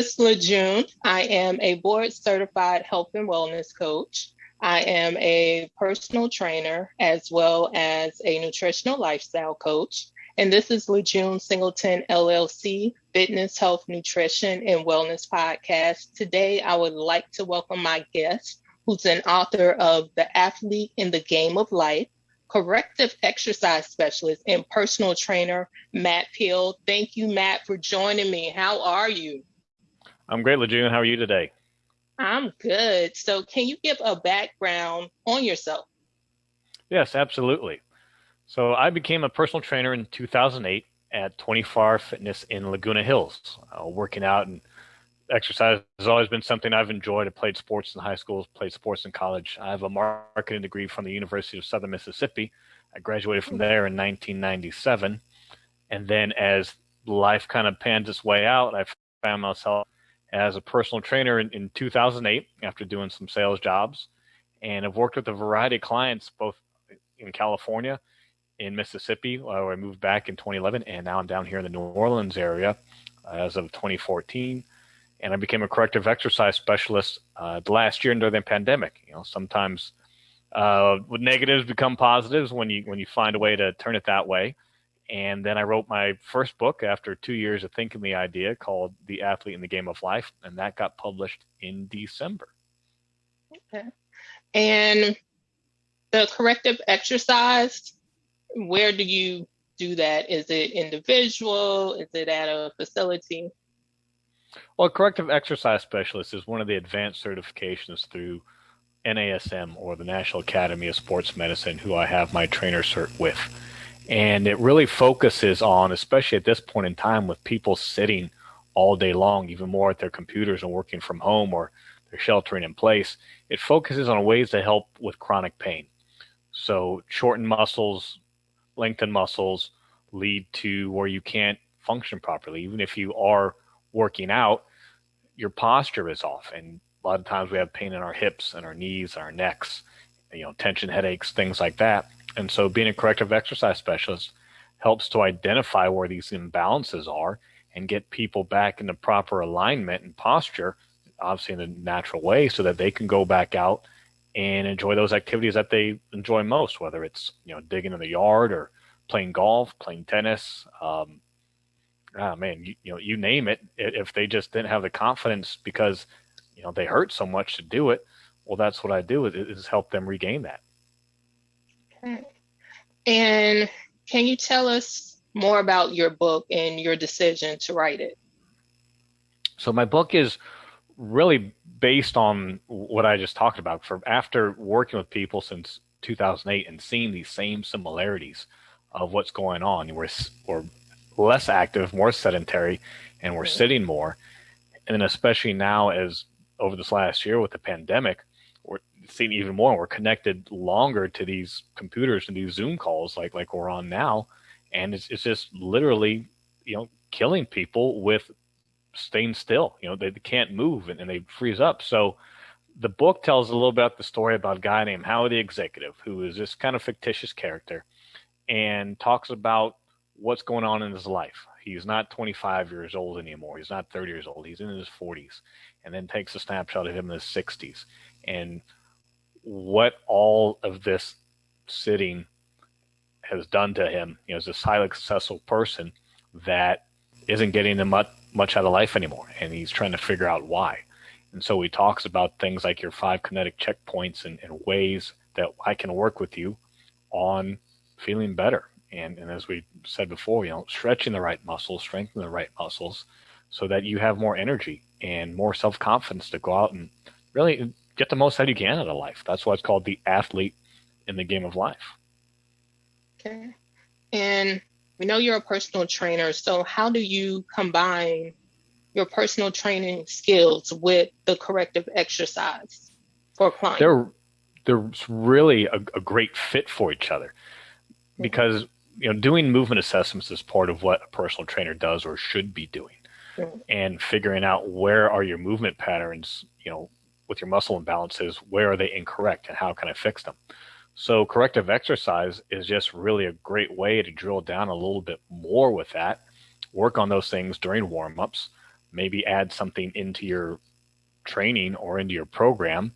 is LaJune. I am a board certified health and wellness coach. I am a personal trainer as well as a nutritional lifestyle coach. And this is LaJune Singleton LLC, Fitness, Health, Nutrition, and Wellness Podcast. Today, I would like to welcome my guest, who's an author of The Athlete in the Game of Life, Corrective Exercise Specialist, and personal trainer, Matt Peale. Thank you, Matt, for joining me. How are you? I'm great, LaJune. How are you today? I'm good. So can you give a background on yourself? Yes, absolutely. So I became a personal trainer in 2008 at 24 Fitness in Laguna Hills. Working out and exercise has always been something I've enjoyed. I played sports in high school, played sports in college. I have a marketing degree from the University of Southern Mississippi. I graduated from there in 1997. And then as life kind of panned its way out, I found myself as a personal trainer in 2008 after doing some sales jobs. And I've worked with a variety of clients, both in California, in Mississippi, where I moved back in 2011, and now I'm down here in the New Orleans area as of 2014. And I became a corrective exercise specialist the last year during the pandemic. You know, sometimes negatives become positives when you find a way to turn it that way. And then I wrote my first book after 2 years of thinking the idea, called The Athlete in the Game of Life, and that got published in December. Okay. And the corrective exercise, where do you do that? Is it individual? Is it at a facility? Well, corrective exercise specialist is one of the advanced certifications through NASM, or the National Academy of Sports Medicine, who I have my trainer cert with. And it really focuses on, especially at this point in time, with people sitting all day long, even more at their computers and working from home, or they're sheltering in place. It focuses on ways to help with chronic pain. So shorten muscles, lengthen muscles lead to where you can't function properly. Even if you are working out, your posture is off. And a lot of times we have pain in our hips and our knees, our necks, tension headaches, things like that. And so being a corrective exercise specialist helps to identify where these imbalances are and get people back into proper alignment and posture, obviously in a natural way, so that they can go back out and enjoy those activities that they enjoy most, whether it's, digging in the yard or playing golf, playing tennis. You name it. If they just didn't have the confidence because, they hurt so much to do it, well, that's what I do is help them regain that. Okay. And can you tell us more about your book and your decision to write it? So my book is really based on what I just talked about. After working with people since 2008 and seeing these same similarities of what's going on, we're less active, more sedentary, and we're sitting more. And then especially now, as over this last year with the pandemic, we're seeing even more. We're connected longer to these computers and these Zoom calls like we're on now. And it's just literally, killing people with staying still. They can't move and they freeze up. So the book tells a little bit about the story about a guy named Howard the Executive, who is this kind of fictitious character, and talks about what's going on in his life. He's not 25 years old anymore. He's not 30 years old. He's in his 40s, and then takes a snapshot of him in his 60s and what all of this sitting has done to him. As this highly successful person that isn't getting him much out of life anymore, and he's trying to figure out why. And so he talks about things like your 5 kinetic checkpoints and ways that I can work with you on feeling better. And as we said before, stretching the right muscles, strengthening the right muscles, so that you have more energy and more self-confidence to go out and really get the most that you can out of life. That's why it's called The Athlete in the Game of Life. Okay. And we know you're a personal trainer, so how do you combine your personal training skills with the corrective exercise for clients? They're really a great fit for each other, because doing movement assessments is part of what a personal trainer does or should be doing, and figuring out where are your movement patterns, with your muscle imbalances, where are they incorrect and how can I fix them? So corrective exercise is just really a great way to drill down a little bit more with that, work on those things during warm-ups, maybe add something into your training or into your program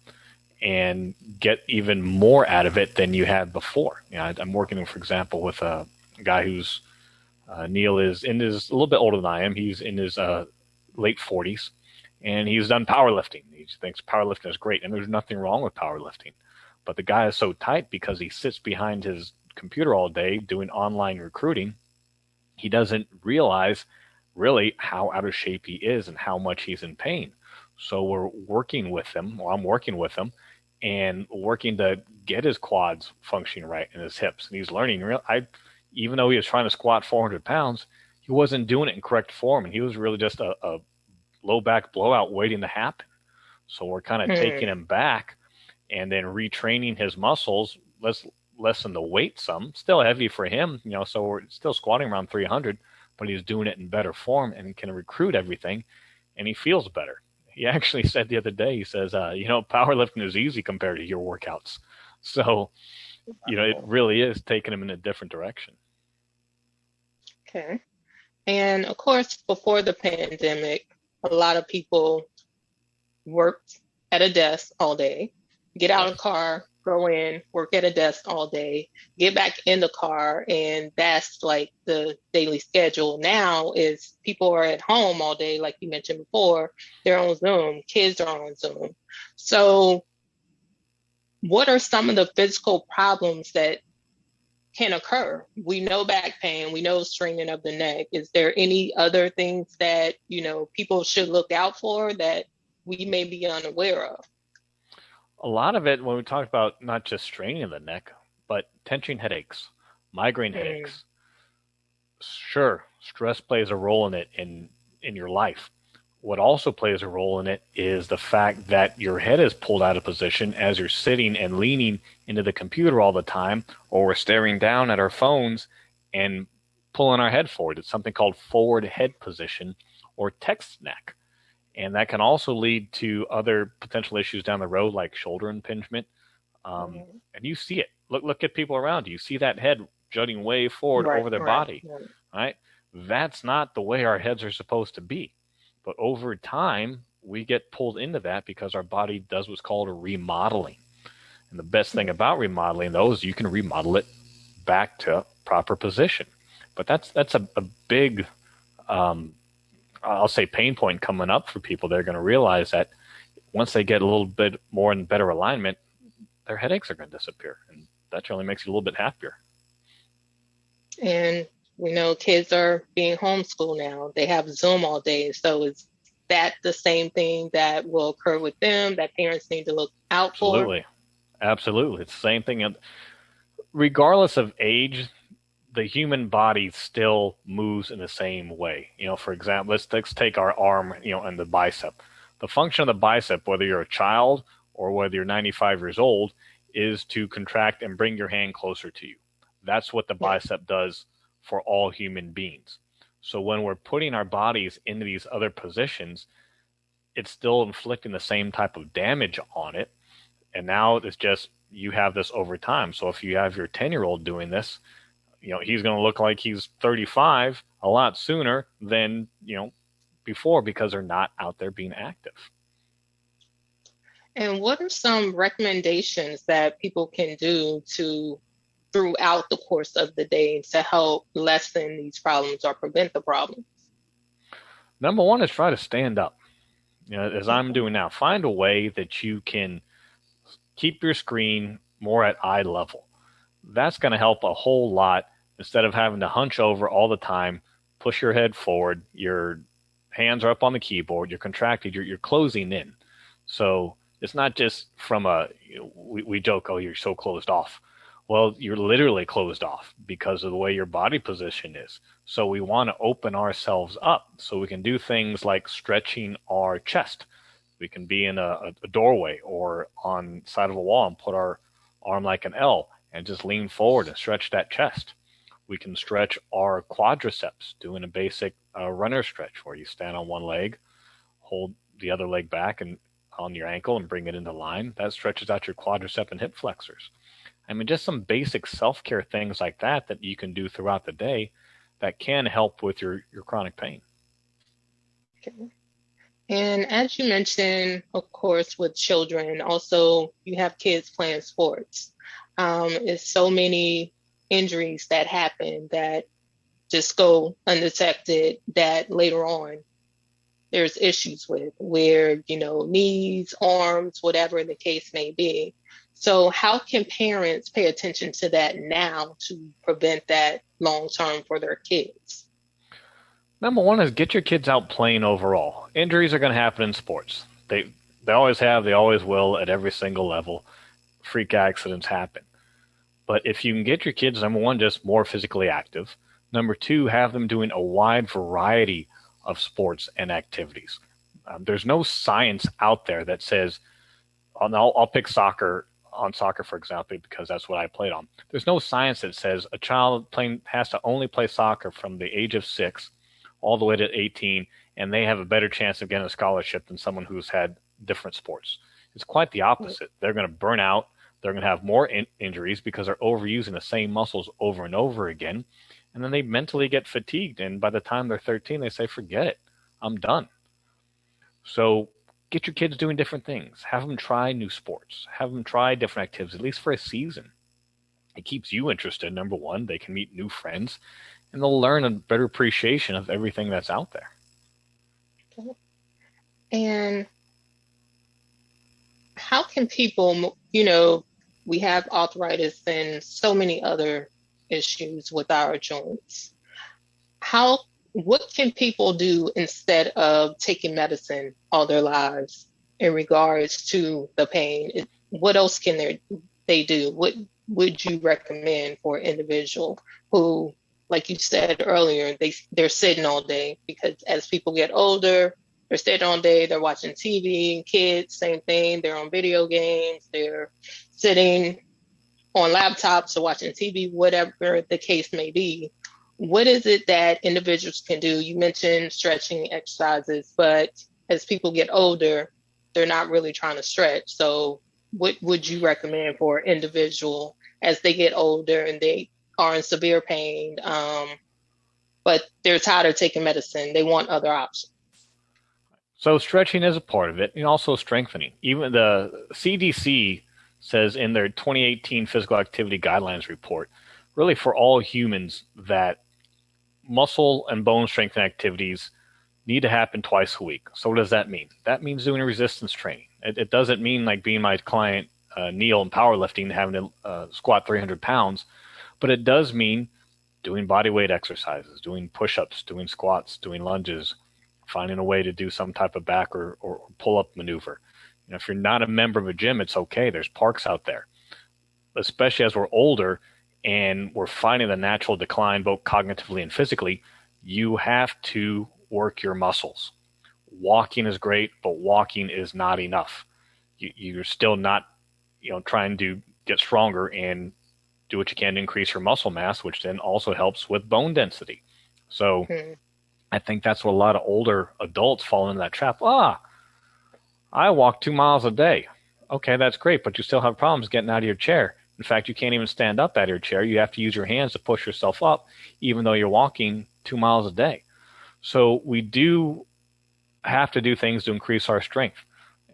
and get even more out of it than you had before. I'm working, for example, with a guy who's Neil is in his a little bit older than I am. He's in his late 40s, and he's done powerlifting. He thinks powerlifting is great, and there's nothing wrong with powerlifting. But the guy is so tight because he sits behind his computer all day doing online recruiting. He doesn't realize really how out of shape he is and how much he's in pain. So we're working with him, or I'm working with him, and working to get his quads functioning right and his hips. And he's learning. Even though he was trying to squat 400 pounds, he wasn't doing it in correct form, and he was really just a low back blowout waiting to happen. So we're kind of taking him back and then retraining his muscles. Let's lessen the weight some. Still heavy for him, so we're still squatting around 300, but he's doing it in better form and can recruit everything, and he feels better. He actually said the other day, he says, powerlifting is easy compared to your workouts. So, it really is taking him in a different direction. Okay. And of course, before the pandemic, a lot of people worked at a desk all day, get out of the car, go in, work at a desk all day, get back in the car, and that's like the daily schedule. Now is people are at home all day, like you mentioned before, they're on Zoom, kids are on Zoom. So what are some of the physical problems that can occur? We know back pain, we know straining of the neck. Is there any other things that, people should look out for that we may be unaware of? A lot of it, when we talk about not just straining of the neck, but tension headaches, migraine headaches. Sure, stress plays a role in it in your life. What also plays a role in it is the fact that your head is pulled out of position as you're sitting and leaning into the computer all the time, or we're staring down at our phones and pulling our head forward. It's something called forward head position or text neck. And that can also lead to other potential issues down the road, like shoulder impingement. And you see it. Look at people around you. You see that head jutting way forward over their body, right? That's not the way our heads are supposed to be. But over time, we get pulled into that because our body does what's called a remodeling. And the best thing about remodeling, though, is you can remodel it back to proper position. But that's a big, I'll say, pain point coming up for people. They're going to realize that once they get a little bit more in better alignment, their headaches are going to disappear. And that generally makes you a little bit happier. And we know kids are being homeschooled now. They have Zoom all day. So is that the same thing that will occur with them that parents need to look out for? Absolutely. It's the same thing. Regardless of age, the human body still moves in the same way. For example, let's take our arm, and the bicep. The function of the bicep, whether you're a child or whether you're 95 years old, is to contract and bring your hand closer to you. That's what the bicep does for all human beings. So when we're putting our bodies into these other positions, it's still inflicting the same type of damage on it. And now it's just, you have this over time. So if you have your 10-year-old doing this, he's going to look like he's 35 a lot sooner than, before, because they're not out there being active. And what are some recommendations that people can do throughout the course of the day to help lessen these problems or prevent the problems? Number one is try to stand up. As I'm doing now, find a way that you can keep your screen more at eye level. That's going to help a whole lot instead of having to hunch over all the time, push your head forward, your hands are up on the keyboard, you're contracted, you're closing in. So it's not just from we joke, oh, you're so closed off. Well, you're literally closed off because of the way your body position is. So we want to open ourselves up so we can do things like stretching our chest. We can be in a doorway or on the side of a wall and put our arm like an L and just lean forward and stretch that chest. We can stretch our quadriceps doing a basic runner stretch where you stand on one leg, hold the other leg back and on your ankle and bring it into line. That stretches out your quadricep and hip flexors. I mean, just some basic self-care things like that you can do throughout the day that can help with your chronic pain. Okay. And as you mentioned, of course, with children, also you have kids playing sports. It's so many injuries that happen that just go undetected that later on there's issues with, where, knees, arms, whatever the case may be. So how can parents pay attention to that now to prevent that long term for their kids? Number one is get your kids out playing overall. Injuries are going to happen in sports. They always have, they always will at every single level. Freak accidents happen. But if you can get your kids, number one, just more physically active. Number two, have them doing a wide variety of sports and activities. There's no science out there that says, I'll pick soccer on soccer, for example, because that's what I played on. There's no science that says a child playing has to only play soccer from the age of 6 all the way to 18, and they have a better chance of getting a scholarship than someone who's had different sports. It's quite the opposite. They're going to burn out. They're going to have more injuries because they're overusing the same muscles over and over again. And then they mentally get fatigued. And by the time they're 13, they say, forget it. I'm done. So get your kids doing different things. Have them try new sports. Have them try different activities, at least for a season. It keeps you interested, number one. They can meet new friends, and they'll learn a better appreciation of everything that's out there. And how can people, we have arthritis and so many other issues with our joints. What can people do instead of taking medicine all their lives in regards to the pain? What else can they do? What would you recommend for an individual who, like you said earlier, they're sitting all day? Because as people get older, they're sitting all day, they're watching TV. Kids, same thing. They're on video games. They're sitting on laptops or watching TV, whatever the case may be. What is it that individuals can do? You mentioned stretching exercises, but as people get older, they're not really trying to stretch. So what would you recommend for an individual as they get older and they are in severe pain, but they're tired of taking medicine? They want other options. So stretching is a part of it, and also strengthening. Even the CDC says in their 2018 physical activity guidelines report, really for all humans, that muscle and bone strengthening activities need to happen twice a week. So what does that mean? That means doing resistance training. It doesn't mean like being my client Neil in powerlifting, having to squat 300 pounds, but it does mean doing body weight exercises, doing push-ups, doing squats, doing lunges, finding a way to do some type of back or pull-up maneuver. If you're not a member of a gym, it's okay. There's parks out there, especially as we're older and we're finding the natural decline, both cognitively and physically. You have to work your muscles. Walking is great, but walking is not enough. You're still not, trying to get stronger and do what you can to increase your muscle mass, which then also helps with bone density. So I think that's what a lot of older adults fall into that trap. I walk 2 miles a day. Okay, that's great, but you still have problems getting out of your chair. In fact, you can't even stand up out of your chair. You have to use your hands to push yourself up, even though you're walking 2 miles a day. So we do have to do things to increase our strength.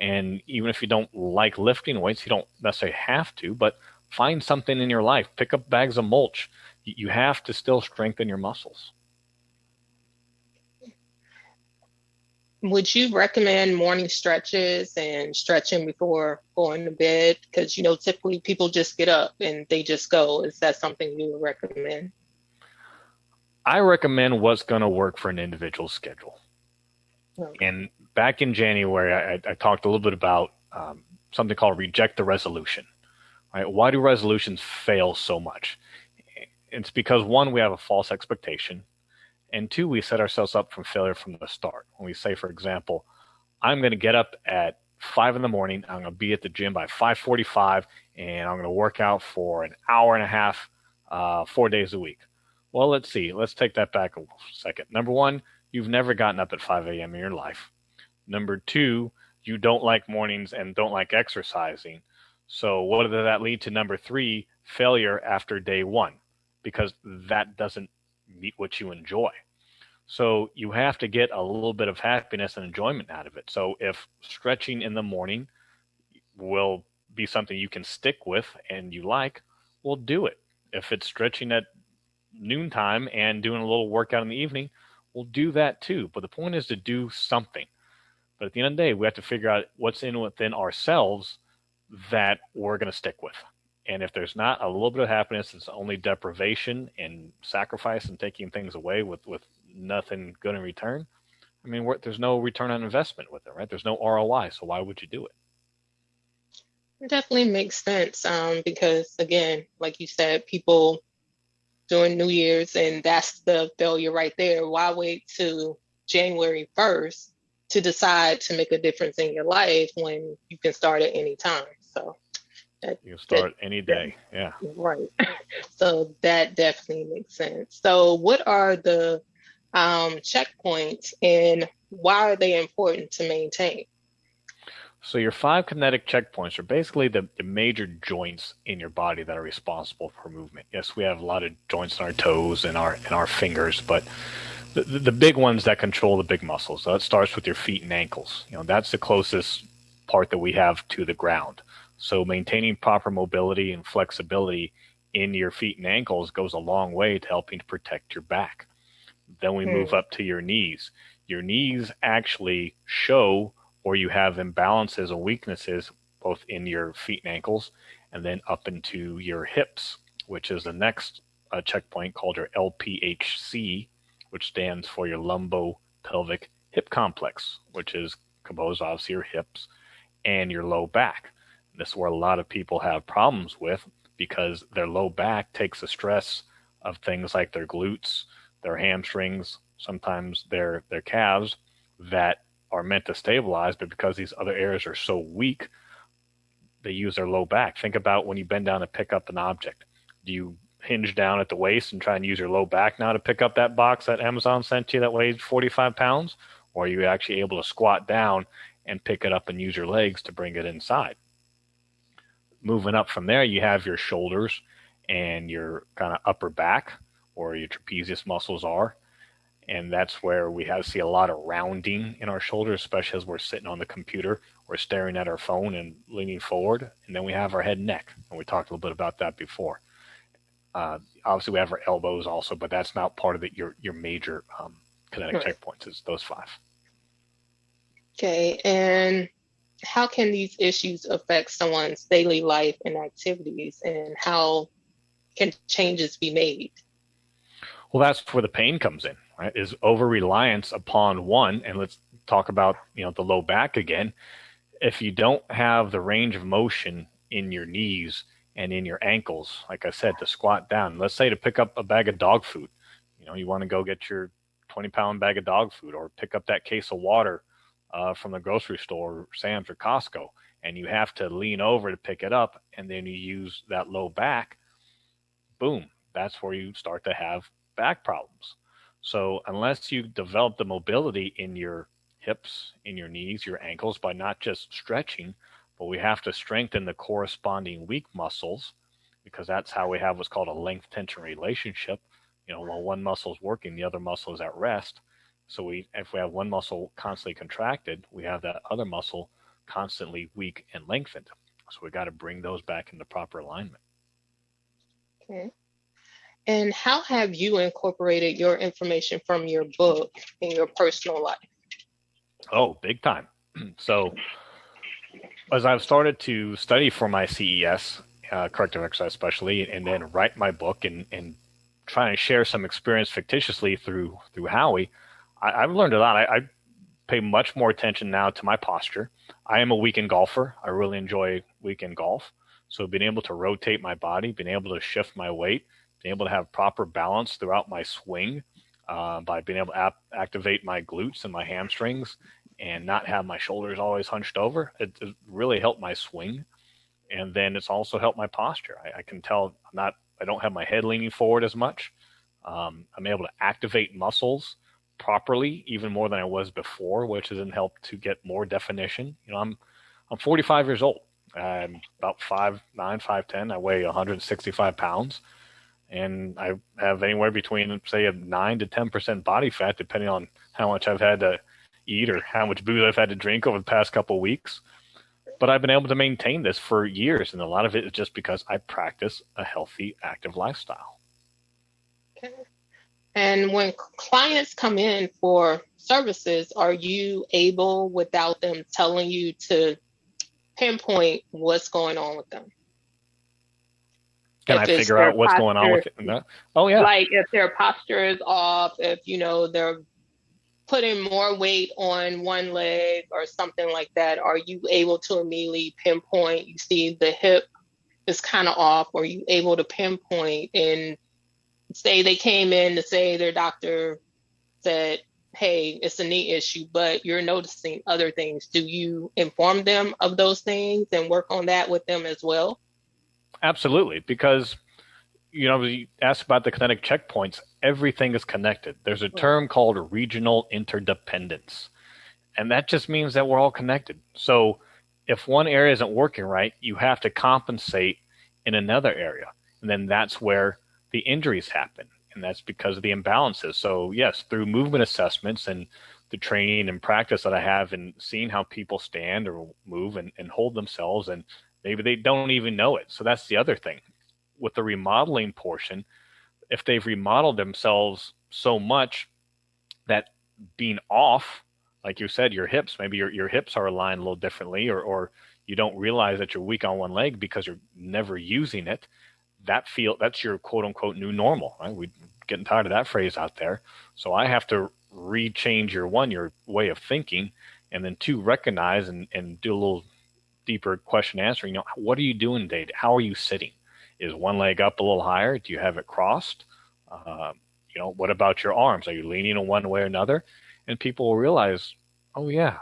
And even if you don't like lifting weights, you don't necessarily have to, but find something in your life. Pick up bags of mulch. You have to still strengthen your muscles. Would you recommend morning stretches and stretching before going to bed? Because, typically people just get up and they just go. Is that something you would recommend? I recommend what's going to work for an individual schedule. Okay. And back in January, I talked a little bit about something called reject the resolution. Right? Why do resolutions fail so much? It's because, one, we have a false expectation. And two, we set ourselves up for failure from the start. When we say, for example, I'm going to get up at 5 in the morning, I'm going to be at the gym by 5:45, and I'm going to work out for an hour and a half, 4 days a week. Well, let's see. Let's take that back a second. Number one, you've never gotten up at 5 a.m. in your life. Number two, you don't like mornings and don't like exercising. So what did that lead to? Number three, failure after day one, because that doesn't meet what you enjoy. So you have to get a little bit of happiness and enjoyment out of it. So if stretching in the morning will be something you can stick with and you like, well, do it. If it's stretching at noontime and doing a little workout in the evening, we'll do that too. But the point is to do something. But at the end of the day, we have to figure out what's in within ourselves that we're going to stick with. And if there's not a little bit of happiness, it's only deprivation and sacrifice and taking things away with nothing good in return. I mean, there's no return on investment with it, right? There's no ROI. So why would you do it? It definitely makes sense because, again, like you said, people doing New Year's, and that's the failure right there. Why wait till January 1st to decide to make a difference in your life when you can start at any time? So you can start any day. Yeah. Right. So that definitely makes sense. So what are the checkpoints and why are they important to maintain? So your 5 kinetic checkpoints are basically the major joints in your body that are responsible for movement. Yes, we have a lot of joints in our toes and our fingers, but the big ones that control the big muscles. So it starts with your feet and ankles. That's the closest part that we have to the ground. So maintaining proper mobility and flexibility in your feet and ankles goes a long way to helping to protect your back. Then we move up to your knees. Your knees actually show or you have imbalances or weaknesses both in your feet and ankles, and then up into your hips, which is the next checkpoint called your LPHC, which stands for your lumbo-pelvic hip complex, which is composed obviously your hips and your low back. And this is where a lot of people have problems with because their low back takes the stress of things like their glutes, their hamstrings, sometimes their calves that are meant to stabilize, but because these other areas are so weak, they use their low back. Think about when you bend down to pick up an object. Do you hinge down at the waist and try and use your low back now to pick up that box that Amazon sent you that weighs 45 pounds? Or are you actually able to squat down and pick it up and use your legs to bring it inside? Moving up from there, you have your shoulders and your kind of upper back, or your trapezius muscles are. And that's where we see a lot of rounding in our shoulders, especially as we're sitting on the computer or staring at our phone and leaning forward. And then we have our head and neck. And we talked a little bit about that before. Obviously, we have our elbows also, but that's not part of your major kinetic checkpoints. It's those 5. Okay. And how can these issues affect someone's daily life and activities, and how can changes be made? Well, that's where the pain comes in, right? Is over-reliance upon one. And let's talk about, the low back again. If you don't have the range of motion in your knees and in your ankles, like I said, to squat down, let's say to pick up a bag of dog food, you want to go get your 20-pound bag of dog food or pick up that case of water from the grocery store, Sam's or Costco, and you have to lean over to pick it up, and then you use that low back, boom, that's where you start to have back problems. So unless you develop the mobility in your hips, in your knees, your ankles by not just stretching, but we have to strengthen the corresponding weak muscles, because that's how we have what's called a length tension relationship. While one muscle is working, the other muscle is at rest. So if we have one muscle constantly contracted, we have that other muscle constantly weak and lengthened. So we got to bring those back into proper alignment. Okay. And how have you incorporated your information from your book in your personal life? Oh, big time. So as I've started to study for my CES, Corrective Exercise especially, and then write my book and try and share some experience fictitiously through Howie, I've learned a lot. I pay much more attention now to my posture. I am a weekend golfer. I really enjoy weekend golf. So being able to rotate my body, being able to shift my weight, being able to have proper balance throughout my swing, by being able to activate my glutes and my hamstrings and not have my shoulders always hunched over. It really helped my swing. And then it's also helped my posture. I can tell I don't have my head leaning forward as much. I'm able to activate muscles properly, even more than I was before, which has helped to get more definition. I'm 45 years old. I'm about 5'9", 5'10". I weigh 165 pounds. And I have anywhere between, say, a 9 to 10% body fat, depending on how much I've had to eat or how much booze I've had to drink over the past couple of weeks. But I've been able to maintain this for years, and a lot of it is just because I practice a healthy, active lifestyle. Okay. And when clients come in for services, are you able, without them telling you, to pinpoint what's going on with them? Can I If it's figure their out what's going on posture, with it? No. Oh, yeah. like if their posture is off, if they're putting more weight on one leg or something like that, are you able to immediately pinpoint? You see the hip is kind of off, or are you able to pinpoint and say they came in to say their doctor said, hey, it's a knee issue, but you're noticing other things? Do you inform them of those things and work on that with them as well? Absolutely, because you asked about the kinetic checkpoints. Everything is connected. There's a term called regional interdependence, and that just means that we're all connected. So if one area isn't working right, you have to compensate in another area, and then that's where the injuries happen, and that's because of the imbalances. So yes, through movement assessments and the training and practice that I have and seeing how people stand or move and hold themselves, and maybe they don't even know it. So that's the other thing with the remodeling portion. If they've remodeled themselves so much that being off, like you said, your hips, maybe your hips are aligned a little differently, or you don't realize that you're weak on one leg because you're never using it. That's your quote unquote new normal, right? We're getting tired of that phrase out there. So I have to rechange your way of thinking, and then two, recognize and do a little deeper question answering. What are you doing today? How are you sitting? Is one leg up a little higher? Do you have it crossed? What about your arms? Are you leaning in one way or another? And people will realize, oh yeah,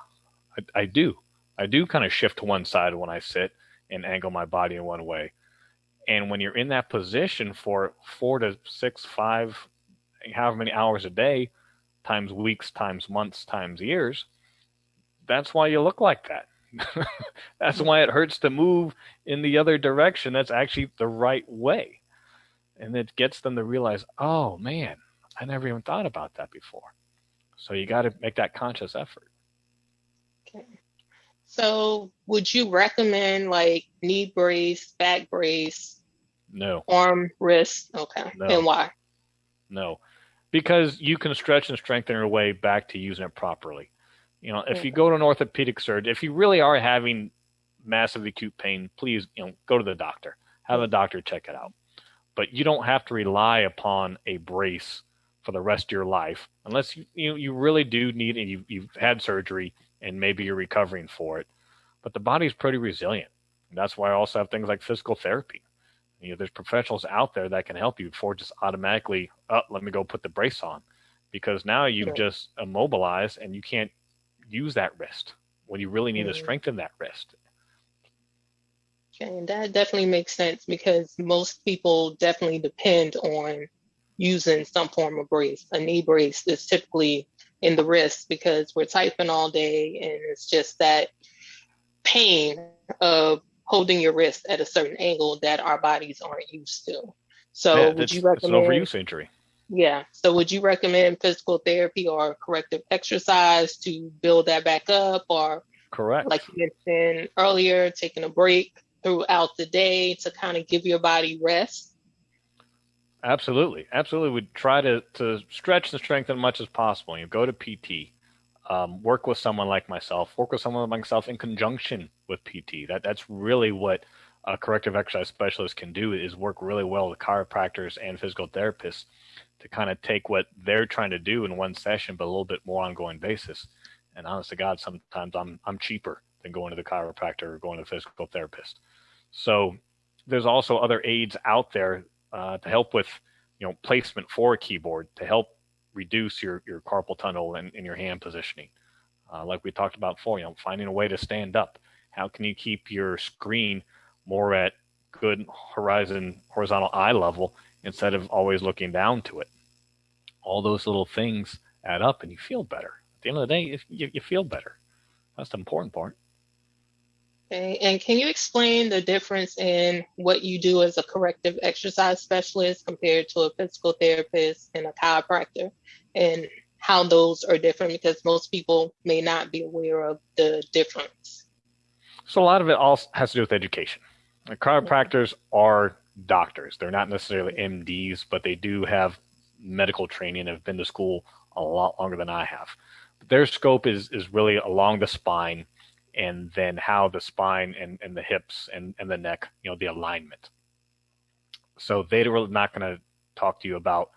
I do. I do kind of shift to one side when I sit and angle my body in one way. And when you're in that position for 4 to 6, 5, however many hours a day, times weeks, times months, times years, that's why you look like that. That's why it hurts to move in the other direction. That's actually the right way. And it gets them to realize, oh man, I never even thought about that before. So you got to make that conscious effort. Okay. So would you recommend like knee brace, back brace, No, arm, wrist? Okay. And no, why? no. Because you can stretch and strengthen your way back to using it properly. If you go to an orthopedic surgeon, if you really are having massive acute pain, please, go to the doctor. Have the doctor check it out. But you don't have to rely upon a brace for the rest of your life unless you really do need it. You've had surgery and maybe you're recovering for it. But the body's pretty resilient. And that's why I also have things like physical therapy. There's professionals out there that can help you before just automatically, let me go put the brace on. Because now you've just immobilized and you can't use that wrist when you really need to strengthen that wrist. Okay, and that definitely makes sense because most people definitely depend on using some form of brace. A knee brace is typically in the wrist because we're typing all day and it's just that pain of holding your wrist at a certain angle that our bodies aren't used to. So would you It's an recommend, overuse injury. yeah, so would you recommend physical therapy or corrective exercise to build that back up, or Correct. like you mentioned earlier, taking a break throughout the day to kind of give your body rest? Absolutely. Absolutely. We try to stretch and strengthen as much as possible. You go to PT, work with someone like myself, in conjunction with PT. That's really what a corrective exercise specialist can do, is work really well with chiropractors and physical therapists to kind of take what they're trying to do in one session, but a little bit more ongoing basis. And honest to God, sometimes I'm cheaper than going to the chiropractor or going to the physical therapist. So there's also other aids out there to help with, placement for a keyboard to help reduce your carpal tunnel and your hand positioning. Like we talked about before, finding a way to stand up. How can you keep your screen more at good horizontal eye level instead of always looking down to it? All those little things add up and you feel better. At the end of the day, you feel better. That's the important part. Okay. And can you explain the difference in what you do as a corrective exercise specialist compared to a physical therapist and a chiropractor, and how those are different? Because most people may not be aware of the difference. So a lot of it all has to do with education. The chiropractors are doctors. They're not necessarily MDs, but they do have medical training and have been to school a lot longer than I have. Their scope is really along the spine, and then how the spine and the hips and the neck, the alignment. So they're really not going to talk to you about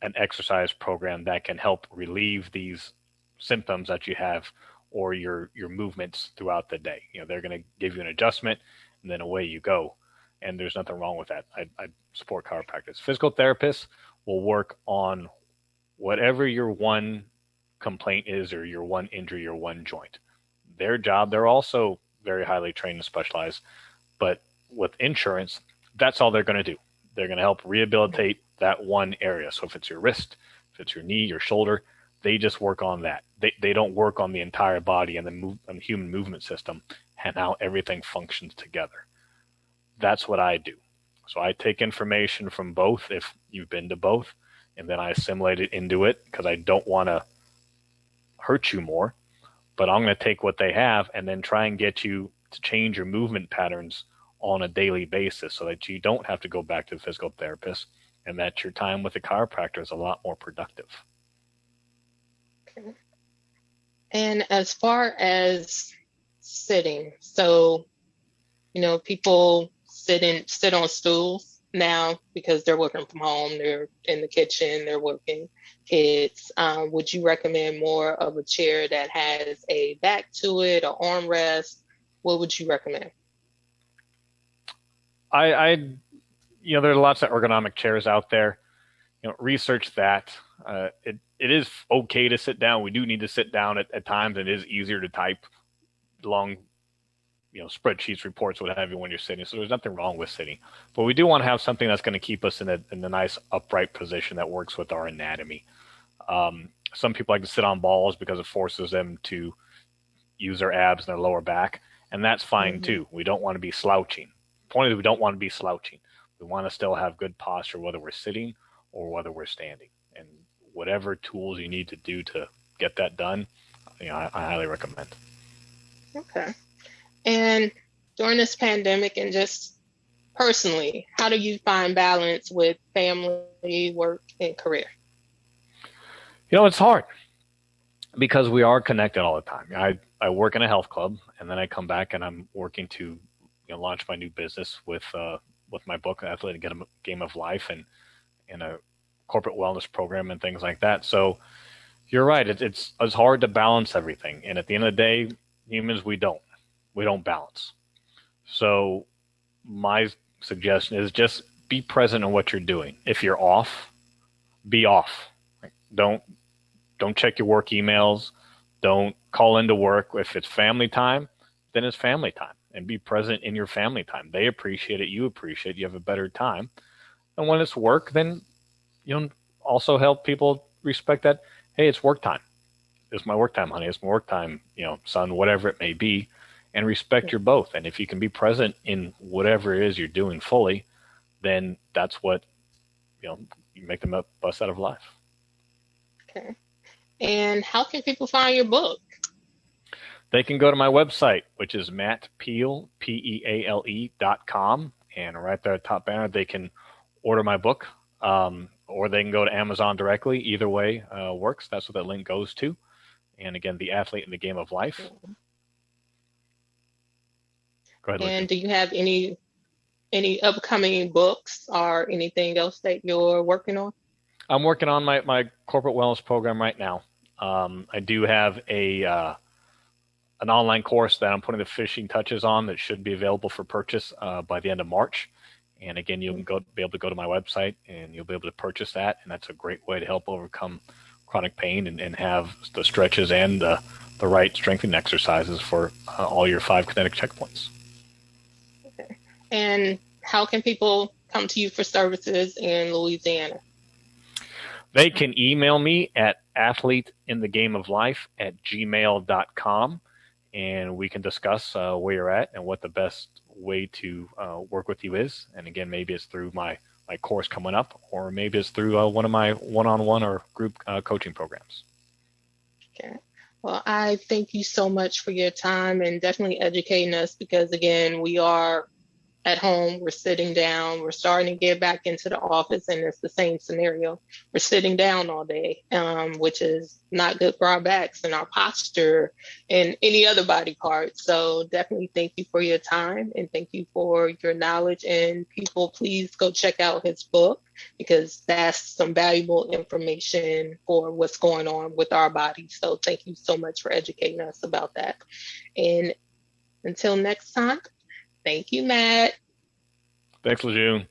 an exercise program that can help relieve these symptoms that you have or your movements throughout the day. They're going to give you an adjustment and then away you go. And there's nothing wrong with that. I support chiropractors. Physical therapists will work on whatever your one complaint is or your one injury, your one joint. Their job, they're also very highly trained and specialized, but with insurance, that's all they're going to do. They're going to help rehabilitate that one area. So if it's your wrist, if it's your knee, your shoulder, they just work on that. They don't work on the entire body and the human movement system and how everything functions together. That's what I do. So I take information from both if you've been to both, and then I assimilate it into it because I don't want to hurt you more, but I'm going to take what they have and then try and get you to change your movement patterns on a daily basis so that you don't have to go back to the physical therapist and that your time with the chiropractor is a lot more productive. Okay. And as far as sitting, so, people sit on stools now because they're working from home, they're in the kitchen, they're working kids. Would you recommend more of a chair that has a back to it, an armrest? What would you recommend? There are lots of ergonomic chairs out there. Research that. It is okay to sit down. We do need to sit down at times. It is easier to type long, spreadsheets, reports, what have you, when you're sitting. So there's nothing wrong with sitting, but we do want to have something that's going to keep us in a nice upright position that works with our anatomy. Some people like to sit on balls because it forces them to use their abs and their lower back, and that's fine too. We don't want to be slouching. The point is, we don't want to be slouching. We want to still have good posture, whether we're sitting or whether we're standing. And whatever tools you need to do to get that done, I highly recommend. Okay. And during this pandemic and just personally, how do you find balance with family, work, and career? It's hard because we are connected all the time. I work in a health club, and then I come back and I'm working to launch my new business with my book, Athletic Game of Life, and a corporate wellness program and things like that. So you're right. It's hard to balance everything. And at the end of the day, humans, we don't balance. So my suggestion is just be present in what you're doing. If you're off, be off. Don't check your work emails. Don't call into work. If it's family time, then it's family time, and be present in your family time. They appreciate it. You appreciate it. You have a better time. And when it's work, then also help people respect that. Hey, it's work time. It's my work time, honey. It's my work time, son, whatever it may be, and respect your both. And if you can be present in whatever it is you're doing fully, then that's what, you make the best out of life. Okay. And how can people find your book? They can go to my website, which is Matt Peale, PEALE.com. And right there at the top banner, they can order my book, or they can go to Amazon directly. Either way works. That's what that link goes to. And again, The Athlete in the Game of Life. Go ahead, and Lucy. Do you have any upcoming books or anything else that you're working on? I'm working on my corporate wellness program right now. I do have an online course that I'm putting the finishing touches on that should be available for purchase by the end of March. And again, you'll be able to go to my website and you'll be able to purchase that. And that's a great way to help overcome chronic pain and have the stretches and the right strengthening exercises for all your 5 kinetic checkpoints. Okay. And how can people come to you for services in Louisiana? They can email me at athleteinthegameoflife@gmail.com. and we can discuss where you're at and what the best way to work with you is. And again, maybe it's through my course coming up, or maybe it's through one of my one-on-one or group coaching programs. Okay. Well, I thank you so much for your time and definitely educating us, because again, we are at home, we're sitting down, we're starting to get back into the office, and it's the same scenario. We're sitting down all day, which is not good for our backs and our posture and any other body part. So definitely thank you for your time and thank you for your knowledge. And people, please go check out his book, because that's some valuable information for what's going on with our bodies. So thank you so much for educating us about that. And until next time, thank you, Matt. Thanks, Lejeune.